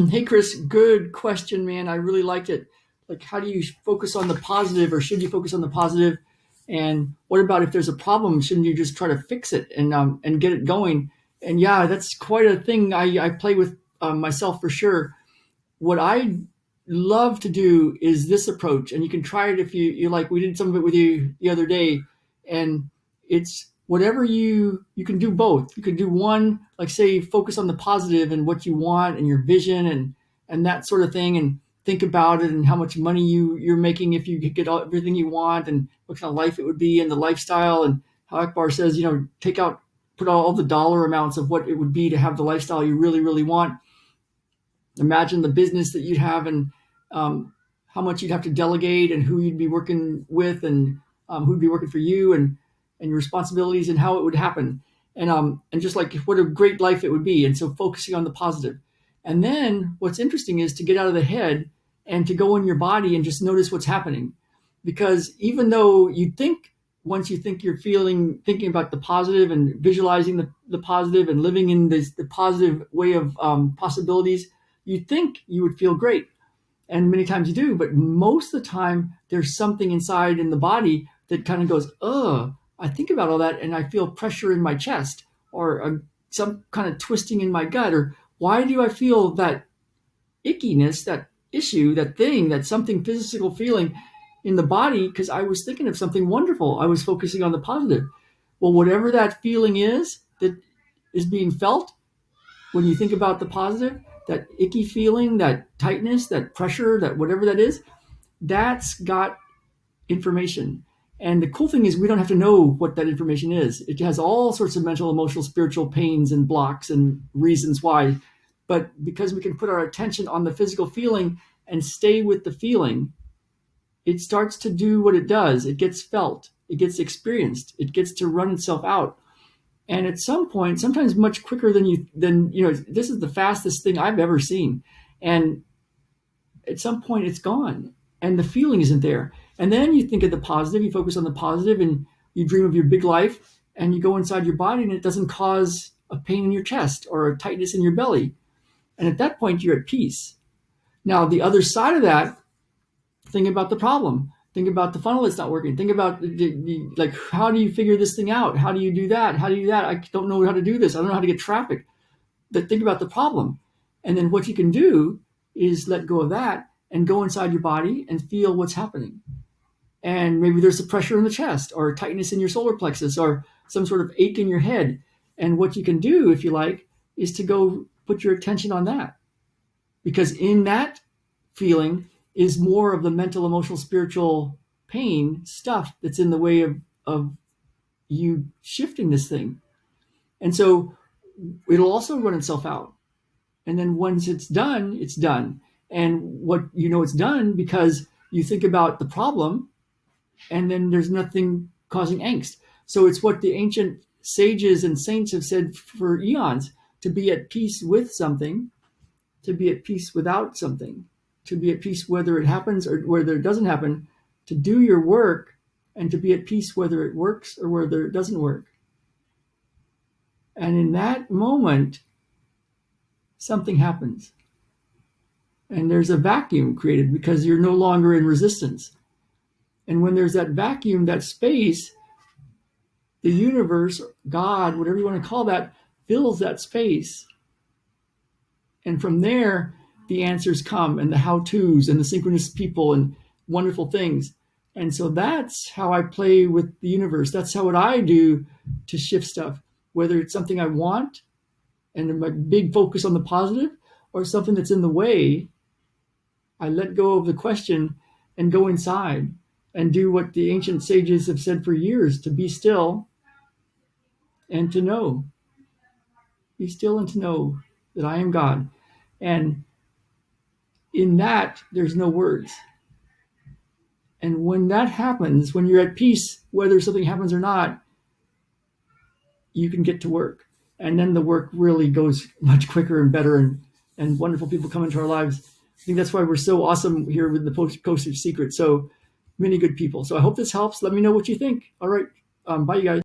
Hey, Chris, good question, man. I really liked it. Like, how do you focus on the positive, or should you focus on the positive? And what about if there's a problem? Shouldn't you just try to fix it and get it going? And yeah, that's quite a thing I play with myself for sure. What I love to do is this approach, and you can try it if you like. We did some of it with you the other day, and it's whatever you can do both. You can do one, like say, focus on the positive and what you want and your vision and that sort of thing, and think about it and how much money you're making if you could get everything you want, and what kind of life it would be, and the lifestyle, and how Akbar says, put all the dollar amounts of what it would be to have the lifestyle you really, really want. Imagine the business that you'd have, and how much you'd have to delegate, and who you'd be working with, and who'd be working for you, and your responsibilities, and how it would happen, and just like what a great life it would be. And so focusing on the positive. And then what's interesting is to get out of the head and to go in your body and just notice what's happening. Because even though you think, once you think you're thinking about the positive and visualizing the positive and living in the positive way of possibilities, you think you would feel great. And many times you do, but most of the time there's something inside in the body that kind of goes, I think about all that and I feel pressure in my chest, or some kind of twisting in my gut, or why do I feel that ickiness, that issue, that thing, that something physical feeling in the body? Because I was thinking of something wonderful. I was focusing on the positive. Well, whatever that feeling is that is being felt when you think about the positive, that icky feeling, that tightness, that pressure, that whatever that is, that's got information. And the cool thing is we don't have to know what that information is. It has all sorts of mental, emotional, spiritual pains and blocks and reasons why. But because we can put our attention on the physical feeling and stay with the feeling, it starts to do what it does. It gets felt, it gets experienced, it gets to run itself out. And at some point, sometimes much quicker than this is the fastest thing I've ever seen. And at some point it's gone and the feeling isn't there. And then you think of the positive, you focus on the positive, and you dream of your big life, and you go inside your body and it doesn't cause a pain in your chest or a tightness in your belly. And at that point, you're at peace. Now, the other side of that, think about the problem. Think about the funnel that's not working. Think about like, how do you figure this thing out? How do you do that? How do you do that? I don't know how to do this. I don't know how to get traffic. But think about the problem. And then what you can do is let go of that and go inside your body and feel what's happening. And maybe there's a pressure in the chest, or tightness in your solar plexus, or some sort of ache in your head. And what you can do, if you like, is to go put your attention on that. Because in that feeling is more of the mental, emotional, spiritual pain stuff that's in the way of you shifting this thing. And so it'll also run itself out. And then once it's done, it's done. And it's done because you think about the problem, and then there's nothing causing angst. So it's what the ancient sages and saints have said for eons: to be at peace with something, to be at peace without something, to be at peace whether it happens or whether it doesn't happen, to do your work, and to be at peace whether it works or whether it doesn't work. And in that moment, something happens. And there's a vacuum created because you're no longer in resistance. And when there's that vacuum, that space, the universe, God, whatever you want to call that, fills that space. And from there, the answers come, and the how-tos, and the synchronous people, and wonderful things. And so that's how I play with the universe. That's what I do to shift stuff, whether it's something I want and my big focus on the positive, or something that's in the way. I let go of the question and go inside and do what the ancient sages have said for years: to be still and to know. Be still and to know that I am God. And in that, there's no words. And when that happens, when you're at peace, whether something happens or not, you can get to work. And then the work really goes much quicker and better, and wonderful people come into our lives. I think that's why we're so awesome here with the Coast of Secret. So many good people. So I hope this helps. Let me know what you think. All right. Bye, you guys.